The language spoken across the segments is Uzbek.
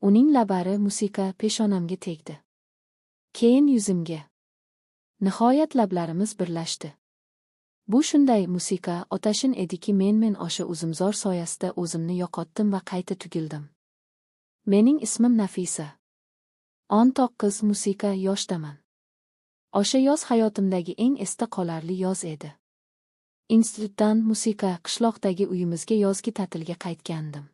Uning lablari musiqa peshonamga tegdi. Keyin yuzimga. Nihoyat lablarimiz birlashdi. Bu shunday musiqa otashin ediki men o'sha uzumzor soyasida o'zimni yo'qotdim va qayta tugildim. Mening ismim Nafisa. 19 musiqa yoshdaman. O'sha yoz hayotimdagi eng esda qolarli yoz edi. Institutdan musiqa qishloqdagi uyimizga yozgi ta'tilga qaytgandim.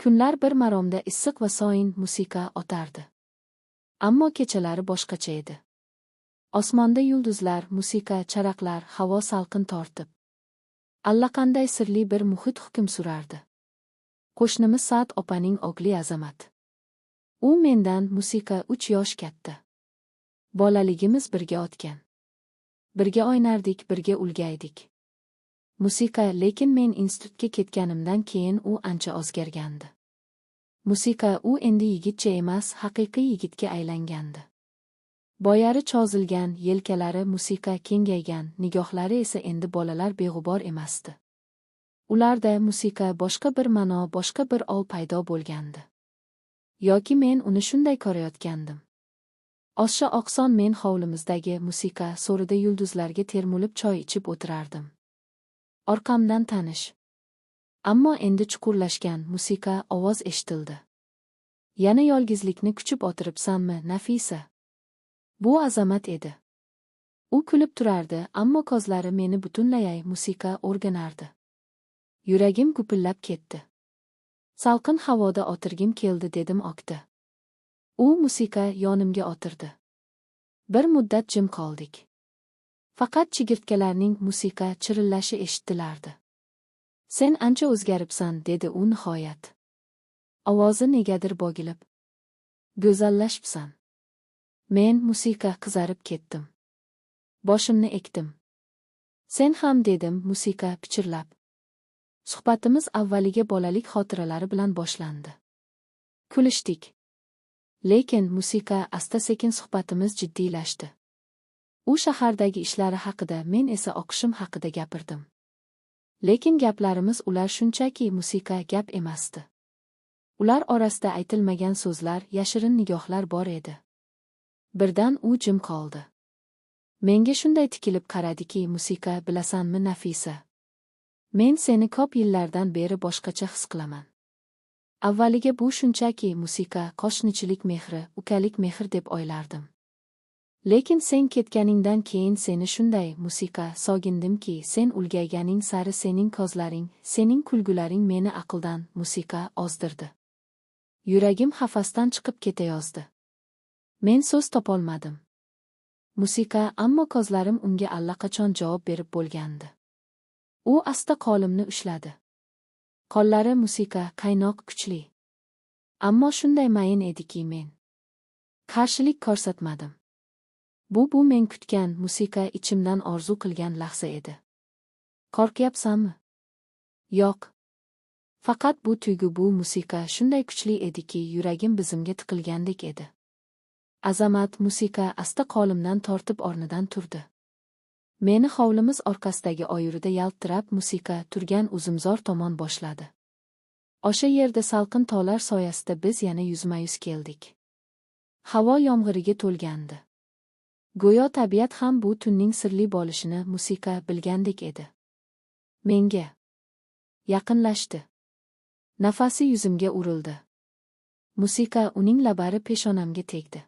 Kunlar bir maromda issiq va soyin musiqa otardi. Ammo kechalari boshqacha edi. Osmonda yulduzlar, musiqa, charaqlar, havo salqin tortib. Allaqanday sirli bir muhit hukm surardi. Qo'shnimiz Saad opaning o'g'li Azamat. U mendan musiqa 3 yosh katta. Bolaligimiz birga o'tgan. Birga o'ynardik, birga ulgaydik. Musiqa, lekin men institutga ketganimdan keyin u ancha o'zgargandi. Musiqa, u endi yigitcha emas, haqiqiy yigitga aylangandi. Boyari cho'zilgan, yelkalari musiqa kengaygan, nigohlari esa endi bolalar beg'ubor emasdi. Ularda musiqa boshqa bir ma'no, boshqa bir ol paydo bo'lgandi. Yoki men uni shunday ko'rayotgandim. Osha oqson men hovlimizdagi musiqa so'rida yulduzlarga termulib choy ichib o'tirardim. Orqamdan tanish. Ammo endi chuqurlashgan musiqa ovoz eshitildi. Yana yolg'izlikni kuchib o'tiribsanmi, Nafisa? Bu Azamat edi. U kulib turardi, ammo ko'zlari meni butunlay musiqa o'rganardi. Yuragim gupillab ketdi. Salqin havoda o'tirgim keldi dedim okdi. U musiqa yonimga o'tirdi. Bir muddat jim qoldik. Faqat chigirtkalarning musiqa chirillashi eshitilardi. Sen ancha o'zgaribsan, dedi u nihoyat. Ovozi negadir bo'gilib. Go'zallashibsan. Men musiqa qizarib ketdim. Boshimni ekdim. Sen ham, dedim musiqa pichirlab. Suhbatimiz avvaliga bolalik xotiralari bilan boshlandi. Kulishdik. Lekin musiqa asta-sekin suhbatimiz jiddiylashdi. U shahardagi ishlari haqida, men esa o'qishim haqida gapirdim. Lekin gaplarimiz ular shunchaki musiqa gap emasdi. Ular orasida aytilmagan so'zlar, yashirin nigohlar bor edi. Birdan u jim qoldi. Menga shunday tikilib qaradiki, musiqa, bilasanmi Nafisa? Men seni ko'p yillardan beri boshqacha his qilaman. Avvaliga bu shunchaki musiqa, qo'shnichilik mehri, ukalik mehr deb o'ylardim. Lekin sen ketganingdan keyin seni shunday musiqa sog'indimki, sen ulgayganing sari sening ko'zlaring, sening kulgularing meni aqldan musiqa ozdirdi. Yuragim xafasdan chiqib ketayozdi. Men so'z topolmadim. Musiqa, ammo ko'zlarim unga allaqachon javob berib bo'lgandi. U asta qo'limni ushladi. Qo'llari musiqa qaynoq kuchli. Ammo shunday mayin ediki men qarshilik ko'rsatmadim. Bu men kutgan musiqa, ichimdan orzu qilgan lahza edi. Qo'rqyapsanmi? Yo'q. Faqat bu tuyg'u, bu musiqa shunday kuchli ediki, yuragim bizimga tiqilgandek edi. Azamat musiqa asta qo'limdan tortib o'rnidan turdi. Meni hovlimiz orqasidagi oyirida yaltirab musiqa turgan uzumzor tomon boshladi. O'sha yerda salqin tog'lar soyasida biz yana yuzma-yuz keldik. Havo yomg'iriga to'lgandi. Go'yo tabiat ham bu tunning sirli bo'lishini musiqa bilgandek edi. Menga yaqinlashdi. Nafasi yuzimga urildi. Musiqa uning lablari peshonamga tegdi.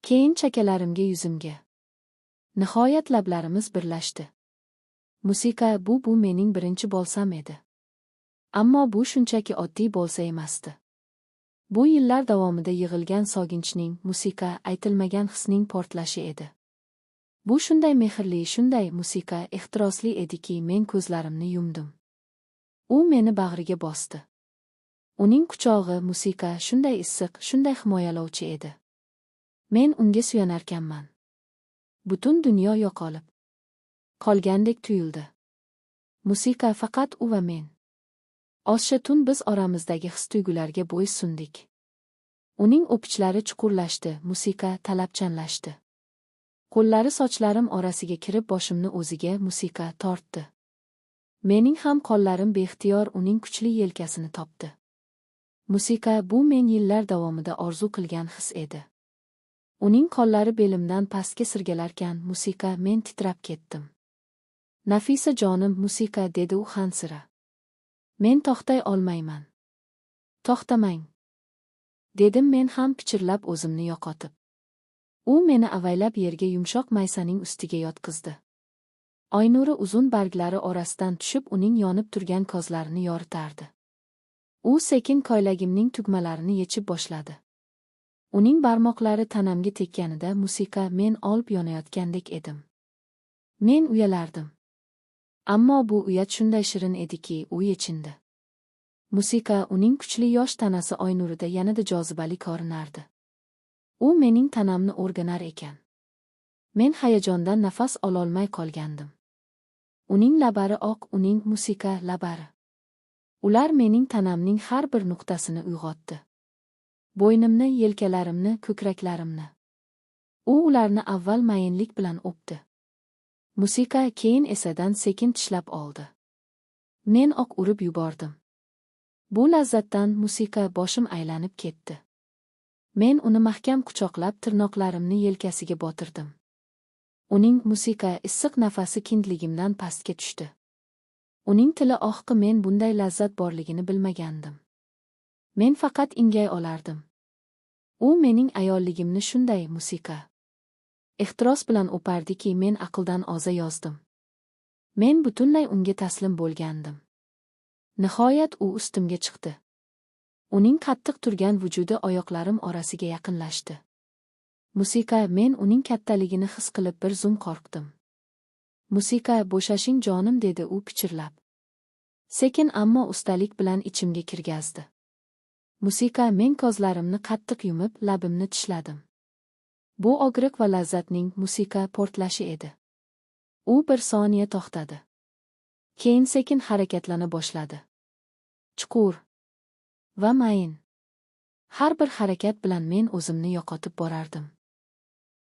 Keyin chakalarimga, yuzimga. Nihoyat lablarimiz birlashdi. Musiqa, bu mening birinchi bo'lsam edi. Ammo bu shunchaki oddiy bo'lsa emasdi. Bu yillar davomida yig'ilgan sog'inchning, musiqa, aytilmagan hisning portlashi edi. Bu shunday mehrli, shunday musiqa ehtirosli ediki, men ko'zlarimni yumdim. U meni bag'riga bosdi. Uning quchog'i musiqa shunday issiq, shunday himoyalovchi edi. Men unga suyanarkanman. Butun dunyo yo'qolib qolgandek tuyuldi. Musiqa faqat u va men. Osha tun biz oramizdagi his-tuyg'ularga bo'ysundik. Uning o'pichlari chuqurlashdi, musiqa talabchanlashdi. Qo'llari sochlarim orasiga kirib boshimni o'ziga musiqa tortdi. Mening ham qo'llarim beixtiyor uning kuchli yelkasini topdi. Musiqa bu men yillar davomida orzu qilgan his edi. Uning qo'llari belimdan pastga sirgalarkan, musiqa men titrab ketdim. Nafisa jonim, musiqa, dedi u hansira. Men to'xtay olmayman. To'xtamang, dedim men ham pichirlab o'zimni yo'qotib. U meni avaylab yerga yumshoq maysaning ustiga yotqizdi. Oy nuri uzun barglari orasidan tushib uning yonib turgan ko'zlarini yoritardi. U sekin ko'ylagimning tugmalarini yechib boshladi. Uning barmoqlari tanamga tekkanida musiqa men olib yonayotgandek edim. Men uyalardim. Ammo bu uyat shunday shirin ediki, u yechindi. Musiqa uning kuchli yosh tanasi oy nurida yanada jozibali ko'rinardi. U mening tanamni o'rganar ekan. Men hayajondan nafas ololmay qolgandim. Uning lablari oq, uning musiqa lablari. Ular mening tanamning har bir nuqtasini uyg'otdi. Bo'ynimni, yelkalarimni, ko'kraklarimni. U ularni avval mayinlik bilan o'pdi. Musiqa keyin esadan sekin tishlab oldi. Men oq urib yubordim. Bu lazzatdan musiqa boshim aylanib ketdi. Men uni mahkam quchoqlab tirnoqlarimni yelkasiga botirdim. Uning musiqa issiq nafasi kindligimdan pastga tushdi. Uning tili oqi, men bunday lazzat borligini bilmagandim. Men faqat ingay olardim. U mening ayolligimni shunday musiqa ehtiros bilan o'pardiki, men aqldan oza yozdim. Men butunlay unga taslim bo'lgandim. Nihoyat u ustimga chiqdi. Uning qattiq turgan vujudi oyoqlarim orasiga yaqinlashdi. Musiqa, men uning kattaligini his qilib bir zum qo'rqdim. Musiqa, bo'shashing jonim, dedi u pichirlab. Sekin ammo ustalik bilan ichimga kirgazdi. Musiqa, men ko'zlarimni qattiq yumib, labimni tishladim. Bu og'riq va lazzatning musiqa portlashi edi. U bir soniya to'xtadi. Keyin sekin harakatlana boshladi. Chuqur va mayin. Har bir harakat bilan men o'zimni yo'qotib borardim.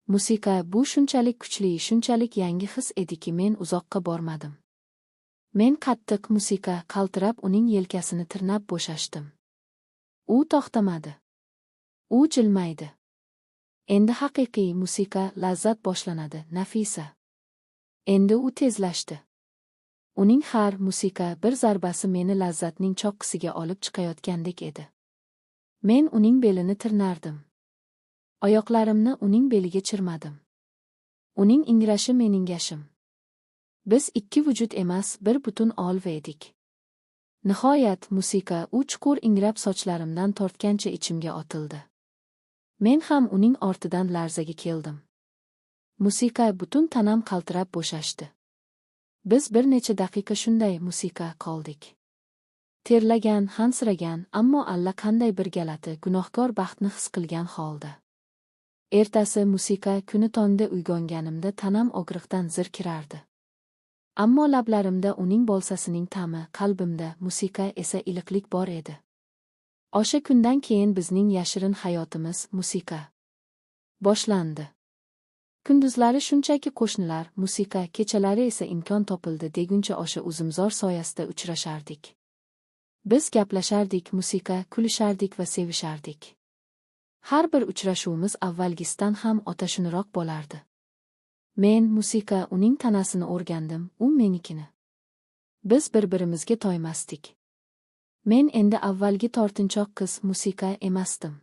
Musiqa bu shunchalik kuchli, shunchalik yangi his ediki, men uzoqqa bormadim. Men qattiq musiqa qaltirab uning yelkasini tirnab bo'shashdim. U to'xtamadi. U jilmaydi. Endi haqiqiy musiqa lazzat boshlanadi, Nafisa. Endi u tezlashdi. Uning har musiqa bir zarbasi meni lazzatning choqqisiga olib chiqayotgandek edi. Men uning belini tirnardim. Oyoqlarimni uning beliga chirmadim. Uning ingrashi mening gashim. Biz ikki vujud emas, bir butun olva edik. Nihoyat musiqa u chuqur ingrab sochlarimdan tortgancha ichimga otildi. Men ham uning ortidan larzaga keldim. Musiqa butun tanam qaltirab bo'shashdi. Biz bir necha daqiqa shunday musiqa qoldik. Terlagan, hansiragan, ammo allaqanday bir galati, gunohkor baxtni his qilgan holda. Ertasi musiqa kuni tongda uyg'onganimda tanam og'riqdan zirkirardi. Ammo lablarimda uning bolsasining ta'mi, qalbimda musiqa esa iliqlik bor edi. O'sha kundan keyin bizning yashirin hayotimiz musiqa boshlandi. Kunduzlari shunchaki qo'shnilar, musiqa, kechalari esa imkon topildi deguncha o'sha uzumzor soyasida uchrashardik. Biz gaplashardik, musiqa, kulishardik va sevishardik. Har bir uchrashuvimiz avvalgisidan ham otashunroq bo'lardi. Men musiqa uning tanasini o'rgandim, u menikini. Biz bir-birimizga toymasdik. Men endi avvalgi tortinchoq qiz musiqa emasdim.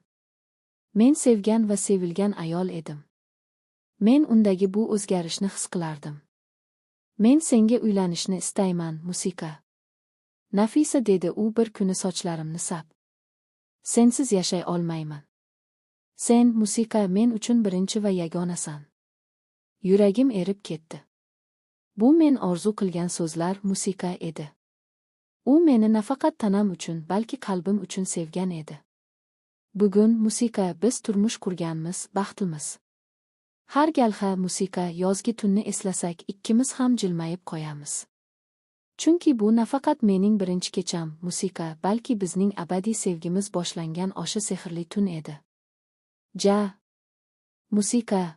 Men sevgan va sevilgan ayol edim. Men undagi bu o'zgarishni his qilardim. Men senga uylanishni istayman, musiqa. Nafisa, dedi u bir kuni sochlarimni sap. Sensiz yashay olmayman. Sen, musiqa, men uchun birinchi va yagonasan. Yuragim erib ketdi. Bu men orzu qilgan so'zlar musiqa edi. U meni nafaqat tanam uchun, balki qalbim uchun sevgan edi. Bugun musiqa biz turmush qurganmiz, baxtlimiz. Har galha musiqa yozgi tunni eslasak, ikkimiz ham jilmayib qo'yamiz. Chunki bu nafaqat mening birinchi kecham, musiqa, balki bizning abadiy sevgimiz boshlangan o'sha sehrli tun edi. Ja, musiqa.